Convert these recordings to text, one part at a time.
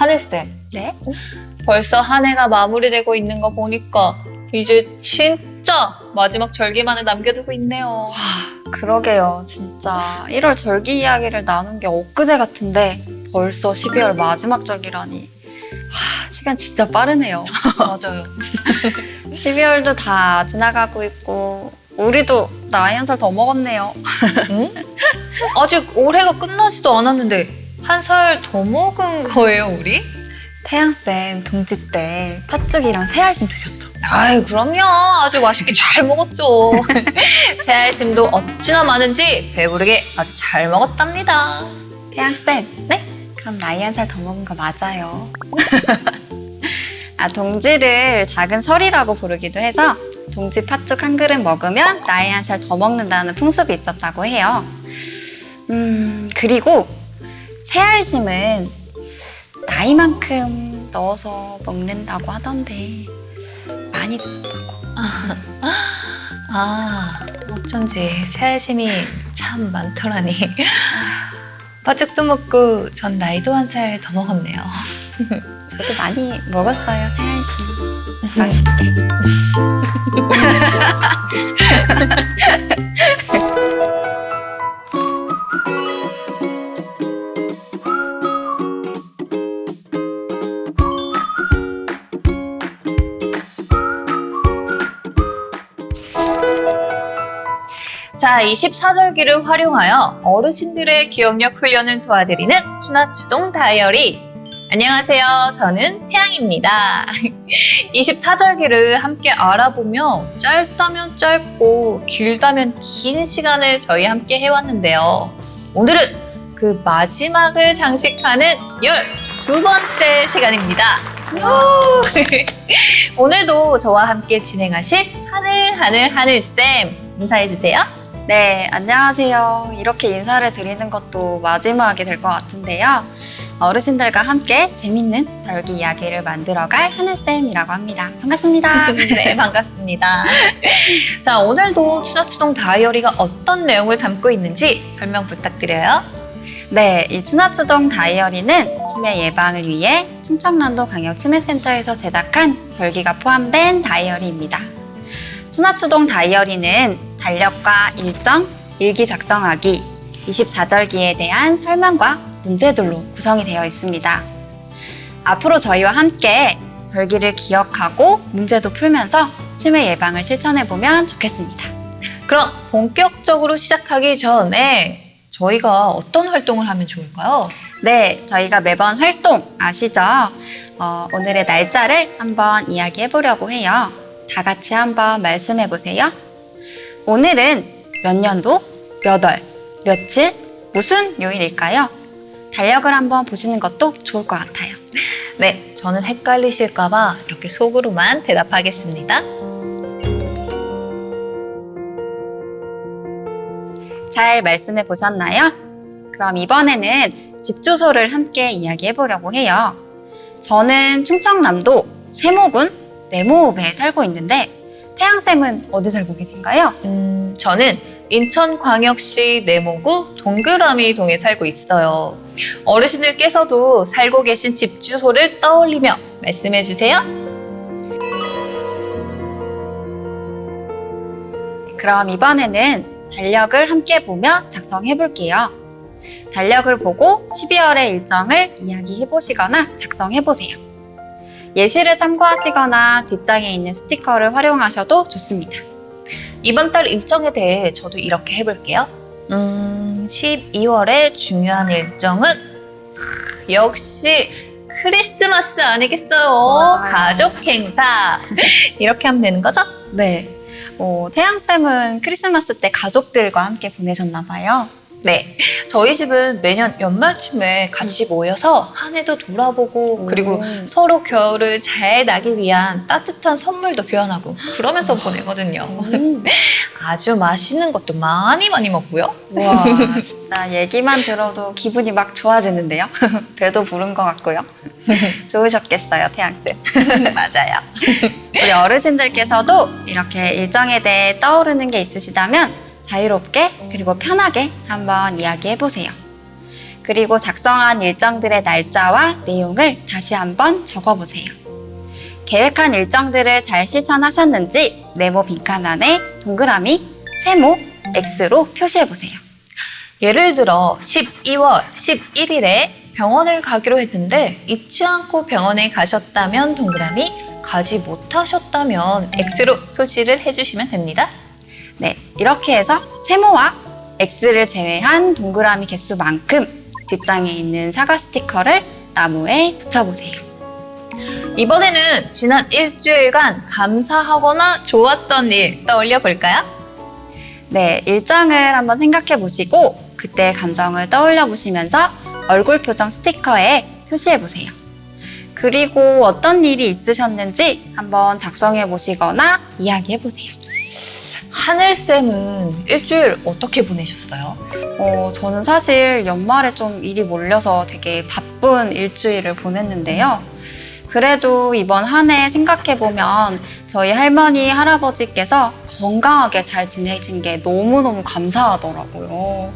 하늘쌤, 네? 벌써 한 해가 마무리되고 있는 거 보니까 이제 진짜 마지막 절기만을 남겨두고 있네요. 그러게요. 진짜 1월 절기 이야기를 나눈 게 엊그제 같은데 벌써 12월 마지막 절기라니. 시간 진짜 빠르네요. 맞아요. 12월도 다 지나가고 있고 우리도 나이 한 살 더 먹었네요. 응? 아직 올해가 끝나지도 않았는데 한 살 더 먹은 거예요, 우리? 태양쌤 동지 때 팥죽이랑 새알심 드셨죠? 아이, 그럼요. 아주 맛있게 잘 먹었죠. 새알심도 어찌나 많은지 배부르게 아주 잘 먹었답니다. 태양쌤, 네? 그럼 나이 한 살 더 먹은 거 맞아요. 동지를 작은 설이라고 부르기도 해서 동지 팥죽 한 그릇 먹으면 나이 한 살 더 먹는다는 풍습이 있었다고 해요. 그리고 새알심은 나이만큼 넣어서 먹는다고 하던데 많이 드셨다고. 어쩐지 새알심이 참 많더라니. 팥죽도 먹고 전 나이도 한 살 더 먹었네요. 저도 많이 먹었어요, 새알심. 맛있게. 자, 24절기를 활용하여 어르신들의 기억력 훈련을 도와드리는 추나추동 다이어리. 안녕하세요. 저는 태양입니다. 24절기를 함께 알아보며 짧다면 짧고 길다면 긴 시간을 저희 함께 해왔는데요. 오늘은 그 마지막을 장식하는 12번째 시간입니다. 오늘도 저와 함께 진행하실 하늘쌤 인사해주세요. 네, 안녕하세요. 이렇게 인사를 드리는 것도 마지막이 될 것 같은데요. 어르신들과 함께 재밌는 절기 이야기를 만들어갈 하늘쌤이라고 합니다. 반갑습니다. 네, 반갑습니다. 자, 오늘도 추나추동 다이어리가 어떤 내용을 담고 있는지 설명 부탁드려요. 네, 이 추나추동 다이어리는 치매 예방을 위해 충청남도 광역치매센터에서 제작한 절기가 포함된 다이어리입니다. 추나추동 다이어리는 달력과 일정, 일기 작성하기, 24절기에 대한 설명과 문제들로 구성이 되어 있습니다. 앞으로 저희와 함께 절기를 기억하고 문제도 풀면서 치매 예방을 실천해보면 좋겠습니다. 그럼 본격적으로 시작하기 전에 저희가 어떤 활동을 하면 좋을까요? 네, 저희가 매번 활동 아시죠? 오늘의 날짜를 한번 이야기해보려고 해요. 다 같이 한번 말씀해보세요. 오늘은 몇 년도, 몇 월, 며칠, 무슨 요일일까요? 달력을 한번 보시는 것도 좋을 것 같아요. 네, 저는 헷갈리실까봐 이렇게 속으로만 대답하겠습니다. 잘 말씀해 보셨나요? 그럼 이번에는 집 주소를 함께 이야기해 보려고 해요. 저는 충청남도 세모군 네모읍에 살고 있는데 태양쌤은 어디 살고 계신가요? 저는 인천광역시 내모구 동그라미 동에 살고 있어요. 어르신들께서도 살고 계신 집 주소를 떠올리며 말씀해 주세요. 그럼 이번에는 달력을 함께 보며 작성해 볼게요. 달력을 보고 12월의 일정을 이야기해 보시거나 작성해 보세요. 예시를 참고하시거나 뒷장에 있는 스티커를 활용하셔도 좋습니다. 이번 달 일정에 대해 저도 이렇게 해볼게요. 12월의 중요한 일정은 역시 크리스마스 아니겠어요? 맞아요. 가족 행사. 이렇게 하면 되는 거죠? 네. 태양쌤은 크리스마스 때 가족들과 함께 보내셨나 봐요. 네. 저희 집은 매년 연말쯤에 같이 모여서 한 해도 돌아보고 그리고 서로 겨울을 잘 나기 위한 따뜻한 선물도 교환하고 그러면서 보내거든요. 아주 맛있는 것도 많이 먹고요. 와, 진짜 얘기만 들어도 기분이 막 좋아지는데요. 배도 부른 것 같고요. 좋으셨겠어요, 태양쌤. 맞아요. 우리 어르신들께서도 이렇게 일정에 대해 떠오르는 게 있으시다면 자유롭게 그리고 편하게 한번 이야기해 보세요. 그리고 작성한 일정들의 날짜와 내용을 다시 한번 적어보세요. 계획한 일정들을 잘 실천하셨는지 네모 빈칸 안에 동그라미, 세모, X로 표시해보세요. 예를 들어 12월 11일에 병원을 가기로 했는데 잊지 않고 병원에 가셨다면 동그라미, 가지 못하셨다면 X로 표시를 해주시면 됩니다. 네, 이렇게 해서 세모와 X를 제외한 동그라미 개수만큼 뒷장에 있는 사과 스티커를 나무에 붙여보세요. 이번에는 지난 일주일간 감사하거나 좋았던 일 떠올려 볼까요? 네, 일정을 한번 생각해 보시고 그때 감정을 떠올려 보시면서 얼굴 표정 스티커에 표시해 보세요. 그리고 어떤 일이 있으셨는지 한번 작성해 보시거나 이야기해 보세요. 하늘쌤은 일주일 어떻게 보내셨어요? 저는 사실 연말에 좀 일이 몰려서 되게 바쁜 일주일을 보냈는데요. 그래도 이번 한 해 생각해보면 저희 할머니, 할아버지께서 건강하게 잘 지내신 게 너무너무 감사하더라고요.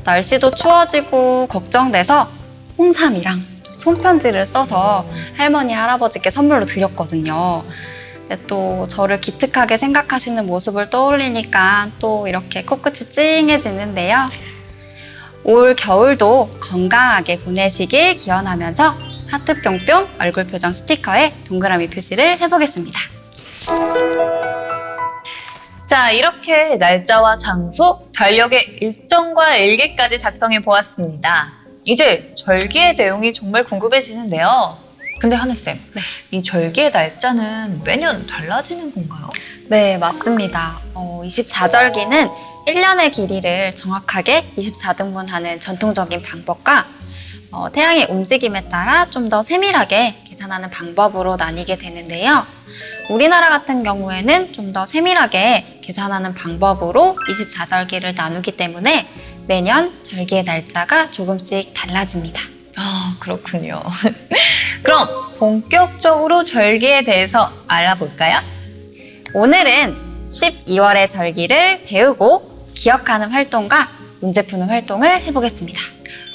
날씨도 추워지고 걱정돼서 홍삼이랑 손편지를 써서 할머니, 할아버지께 선물로 드렸거든요. 근데 또 저를 기특하게 생각하시는 모습을 떠올리니까 또 이렇게 코끝이 찡해지는데요. 올 겨울도 건강하게 보내시길 기원하면서 하트 뿅뿅 얼굴 표정 스티커에 동그라미 표시를 해보겠습니다. 자, 이렇게 날짜와 장소, 달력의 일정과 일기까지 작성해 보았습니다. 이제 절기의 내용이 정말 궁금해지는데요. 근데 하늘쌤, 이 절기의 날짜는 매년 달라지는 건가요? 네, 맞습니다. 24절기는 1년의 길이를 정확하게 24등분하는 전통적인 방법과 태양의 움직임에 따라 좀 더 세밀하게 계산하는 방법으로 나뉘게 되는데요. 우리나라 같은 경우에는 좀 더 세밀하게 계산하는 방법으로 24절기를 나누기 때문에 매년 절기의 날짜가 조금씩 달라집니다. 아, 그렇군요. 그럼 본격적으로 절기에 대해서 알아볼까요? 오늘은 12월의 절기를 배우고 기억하는 활동과 문제 푸는 활동을 해보겠습니다.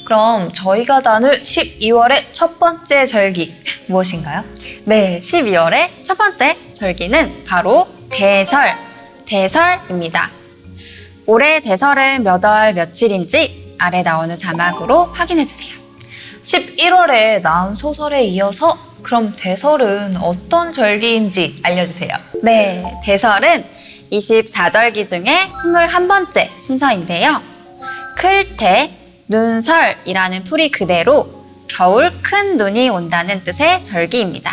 그럼 저희가 나눌 12월의 첫 번째 절기 무엇인가요? 네, 12월의 첫 번째 절기는 바로 대설입니다. 올해 대설은 몇 월 며칠인지 아래 나오는 자막으로 확인해주세요. 11월에 나온 소설에 이어서 그럼 대설은 어떤 절기인지 알려주세요. 네, 대설은 24절기 중에 21번째 순서인데요. 클테, 눈설이라는 풀이 그대로 겨울 큰 눈이 온다는 뜻의 절기입니다.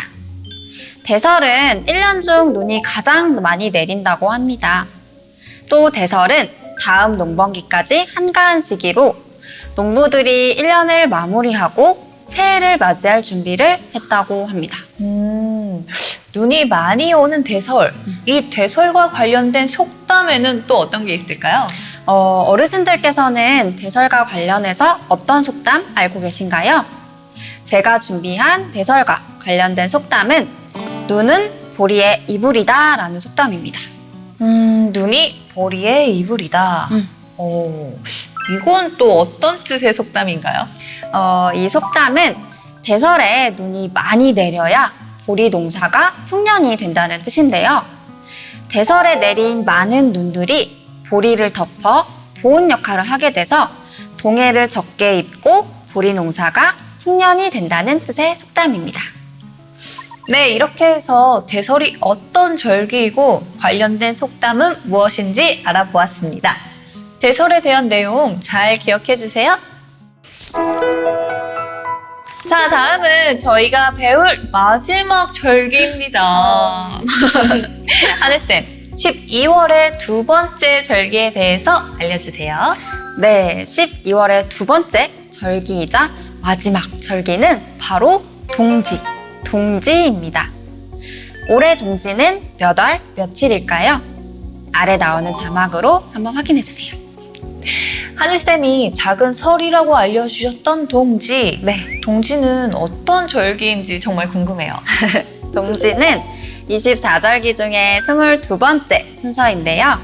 대설은 1년 중 눈이 가장 많이 내린다고 합니다. 또 대설은 다음 농번기까지 한가한 시기로 농부들이 1년을 마무리하고 새해를 맞이할 준비를 했다고 합니다. 눈이 많이 오는 대설, 이 대설과 관련된 속담에는 또 어떤 게 있을까요? 어르신들께서는 대설과 관련해서 어떤 속담 알고 계신가요? 제가 준비한 대설과 관련된 속담은 눈은 보리의 이불이다 라는 속담입니다. 눈이 보리의 이불이다. 이건 또 어떤 뜻의 속담인가요? 이 속담은 대설에 눈이 많이 내려야 보리 농사가 풍년이 된다는 뜻인데요. 대설에 내린 많은 눈들이 보리를 덮어 보온 역할을 하게 돼서 동해를 적게 입고 보리 농사가 풍년이 된다는 뜻의 속담입니다. 네, 이렇게 해서 대설이 어떤 절기이고 관련된 속담은 무엇인지 알아보았습니다. 대설에 대한 내용 잘 기억해 주세요. 자, 다음은 저희가 배울 마지막 절기입니다. 하늘쌤, 12월의 두 번째 절기에 대해서 알려주세요. 네, 12월의 두 번째 절기이자 마지막 절기는 바로 동지입니다. 올해 동지는 몇 월 며칠일까요? 아래 나오는 자막으로 한번 확인해 주세요. 하늘쌤이 작은 설이라고 알려주셨던 동지. 네, 동지는 어떤 절기인지 정말 궁금해요. 동지는 24절기 중에 22번째 순서인데요.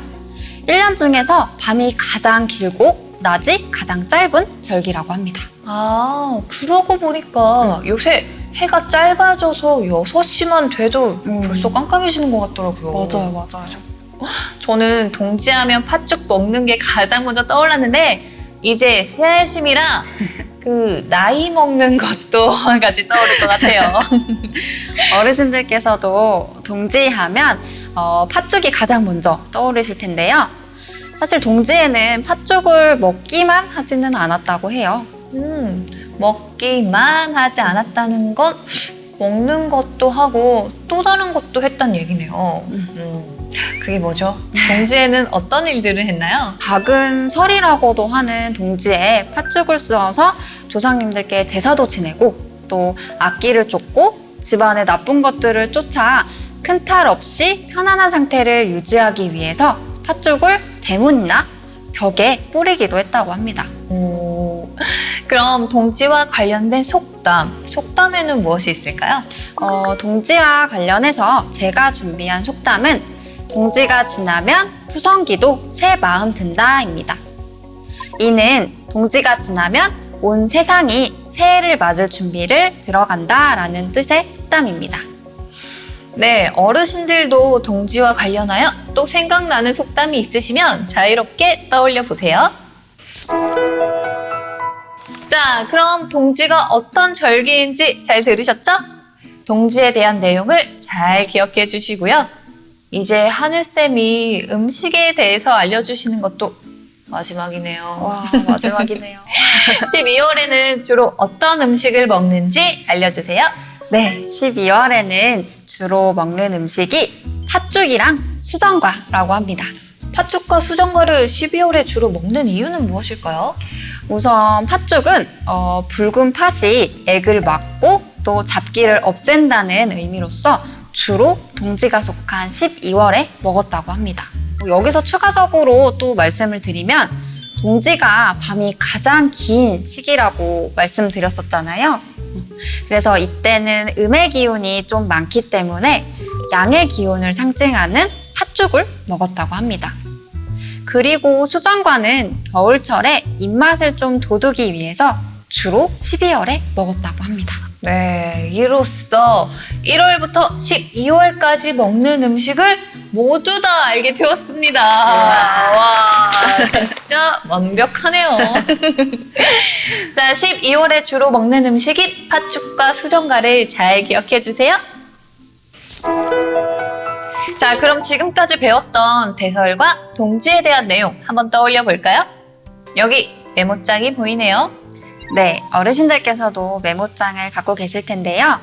1년 중에서 밤이 가장 길고 낮이 가장 짧은 절기라고 합니다. 아, 그러고 보니까 요새 해가 짧아져서 6시만 돼도 벌써 깜깜해지는 것 같더라고요. 맞아요. 저는 동지하면 팥죽 먹는 게 가장 먼저 떠올랐는데 이제 새알심이랑 그 나이 먹는 것도 같이 떠오를 것 같아요. 어르신들께서도 동지하면 팥죽이 가장 먼저 떠오르실 텐데요. 사실 동지에는 팥죽을 먹기만 하지는 않았다고 해요. 먹기만 하지 않았다는 건 먹는 것도 하고 또 다른 것도 했단 얘기네요. 그게 뭐죠? 동지에는 어떤 일들을 했나요? 박은 설이라고도 하는 동지에 팥죽을 쏘아서 조상님들께 제사도 지내고 또 악기를 쫓고 집안의 나쁜 것들을 쫓아 큰 탈 없이 편안한 상태를 유지하기 위해서 팥죽을 대문이나 벽에 뿌리기도 했다고 합니다. 그럼 동지와 관련된 속담에는 무엇이 있을까요? 동지와 관련해서 제가 준비한 속담은 동지가 지나면 푸성기도 새 마음 든다입니다. 이는 동지가 지나면 온 세상이 새해를 맞을 준비를 들어간다라는 뜻의 속담입니다. 네, 어르신들도 동지와 관련하여 또 생각나는 속담이 있으시면 자유롭게 떠올려 보세요. 자, 그럼 동지가 어떤 절기인지 잘 들으셨죠? 동지에 대한 내용을 잘 기억해 주시고요. 이제 하늘쌤이 음식에 대해서 알려주시는 것도 마지막이네요. 와, 마지막이네요. 12월에는 주로 어떤 음식을 먹는지 알려주세요. 네, 12월에는 주로 먹는 음식이 팥죽이랑 수정과라고 합니다. 팥죽과 수정과를 12월에 주로 먹는 이유는 무엇일까요? 우선 팥죽은 붉은 팥이 액을 막고 또 잡기를 없앤다는 의미로서 주로 동지가 속한 12월에 먹었다고 합니다. 여기서 추가적으로 또 말씀을 드리면 동지가 밤이 가장 긴 시기라고 말씀드렸었잖아요. 그래서 이때는 음의 기운이 좀 많기 때문에 양의 기운을 상징하는 팥죽을 먹었다고 합니다. 그리고 수정과는 겨울철에 입맛을 좀 돋우기 위해서 주로 12월에 먹었다고 합니다. 네, 이로써 1월부터 12월까지 먹는 음식을 모두 다 알게 되었습니다. 와, 진짜 완벽하네요. 자, 12월에 주로 먹는 음식인 팥죽과 수정과를 잘 기억해 주세요. 자, 그럼 지금까지 배웠던 대설과 동지에 대한 내용 한번 떠올려 볼까요? 여기 메모장이 보이네요. 네, 어르신들께서도 메모장을 갖고 계실 텐데요.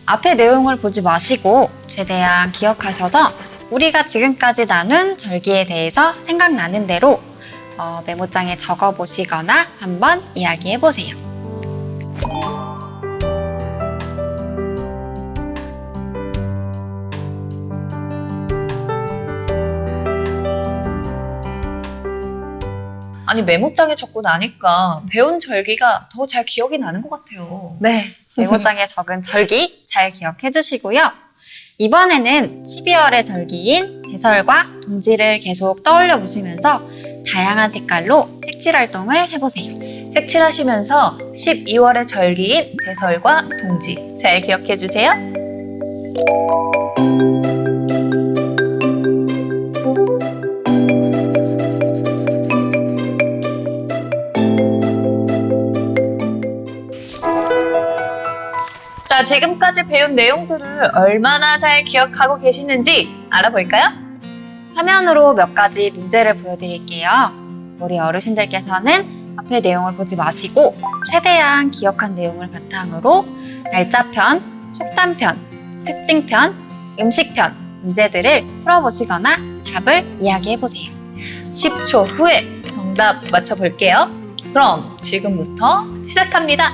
앞에 내용을 보지 마시고 최대한 기억하셔서 우리가 지금까지 나눈 절기에 대해서 생각나는 대로 메모장에 적어보시거나 한번 이야기해보세요. 아니, 메모장에 적고 나니까 배운 절기가 더 잘 기억이 나는 것 같아요. 네, 메모장에 적은 절기 잘 기억해 주시고요. 이번에는 12월의 절기인 대설과 동지를 계속 떠올려 보시면서 다양한 색깔로 색칠 활동을 해보세요. 색칠하시면서 12월의 절기인 대설과 동지 잘 기억해 주세요. 자, 지금까지 배운 내용들을 얼마나 잘 기억하고 계시는지 알아볼까요? 화면으로 몇 가지 문제를 보여드릴게요. 우리 어르신들께서는 앞에 내용을 보지 마시고 최대한 기억한 내용을 바탕으로 날짜편, 속담편, 특징편, 음식편 문제들을 풀어보시거나 답을 이야기해보세요. 10초 후에 정답 맞춰볼게요. 그럼 지금부터 시작합니다.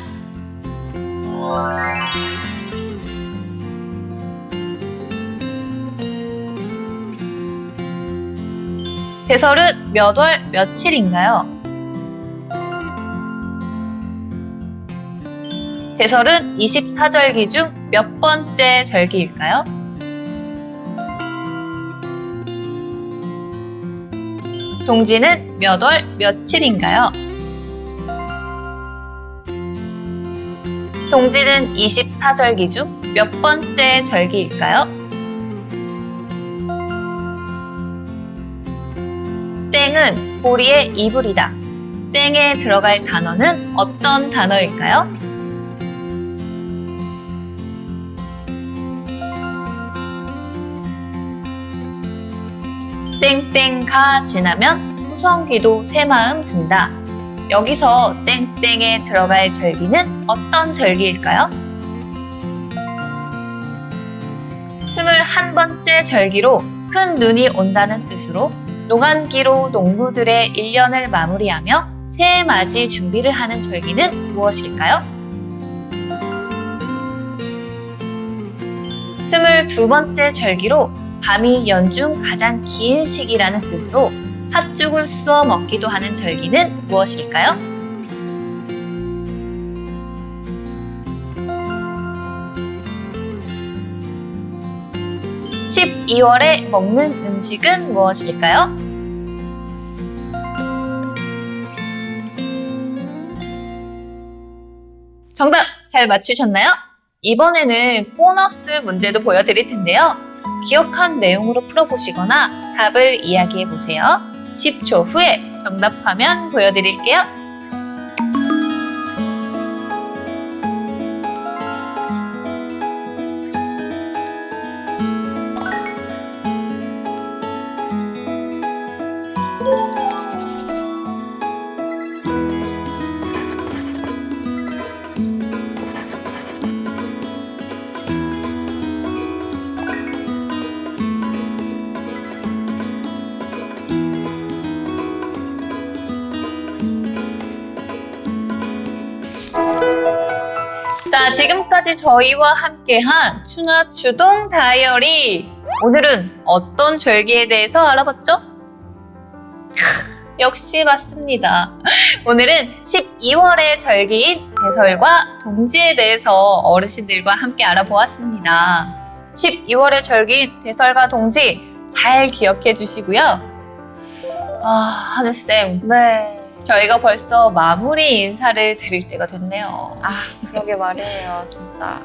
대설은 몇 월 며칠인가요? 대설은 24절기 중 몇 번째 절기일까요? 동지는 몇 월 며칠인가요? 동지는 24절기 중 몇 번째 절기일까요? 땡은 보리의 이불이다. 땡에 들어갈 단어는 어떤 단어일까요? 땡땡가 지나면 후성귀도 새마음 든다. 여기서 땡땡에 들어갈 절기는 어떤 절기일까요? 21번째 절기로 큰 눈이 온다는 뜻으로 농한기로 농부들의 1년을 마무리하며 새해 맞이 준비를 하는 절기는 무엇일까요? 22번째 절기로 밤이 연중 가장 긴 시기라는 뜻으로 팥죽을 쑤어 먹기도 하는 절기는 무엇일까요? 12월에 먹는 음식은 무엇일까요? 정답 잘 맞추셨나요? 이번에는 보너스 문제도 보여드릴 텐데요. 기억한 내용으로 풀어보시거나 답을 이야기해보세요. 10초 후에 정답 화면 보여드릴게요. 자, 지금까지 저희와 함께한 추나추동 다이어리. 오늘은 어떤 절기에 대해서 알아봤죠? 역시 맞습니다. 오늘은 12월의 절기인 대설과 동지에 대해서 어르신들과 함께 알아보았습니다. 12월의 절기인 대설과 동지 잘 기억해 주시고요. 하늘쌤. 네. 저희가 벌써 마무리 인사를 드릴 때가 됐네요. 그러게 말이에요. 진짜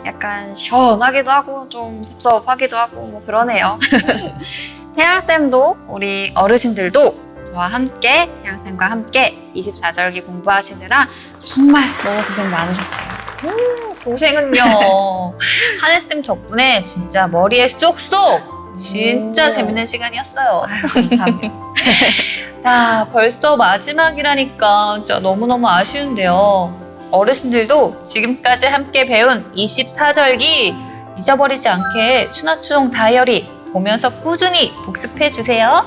약간 시원하기도 하고 좀 섭섭하기도 하고 뭐 그러네요. 태양쌤도 우리 어르신들도 저와 함께 태양쌤과 함께 24절기 공부하시느라 정말 너무 고생 많으셨어요. 고생은요. 하늘쌤 덕분에 진짜 머리에 쏙쏙 진짜 재밌는 시간이었어요. 감사합니다. 자, 벌써 마지막이라니까 진짜 너무너무 아쉬운데요. 어르신들도 지금까지 함께 배운 24절기 잊어버리지 않게 추나추동 다이어리 보면서 꾸준히 복습해주세요.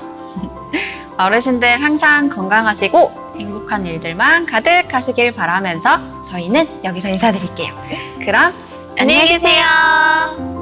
어르신들 항상 건강하시고 행복한 일들만 가득하시길 바라면서 저희는 여기서 인사드릴게요. 그럼 안녕히 계세요.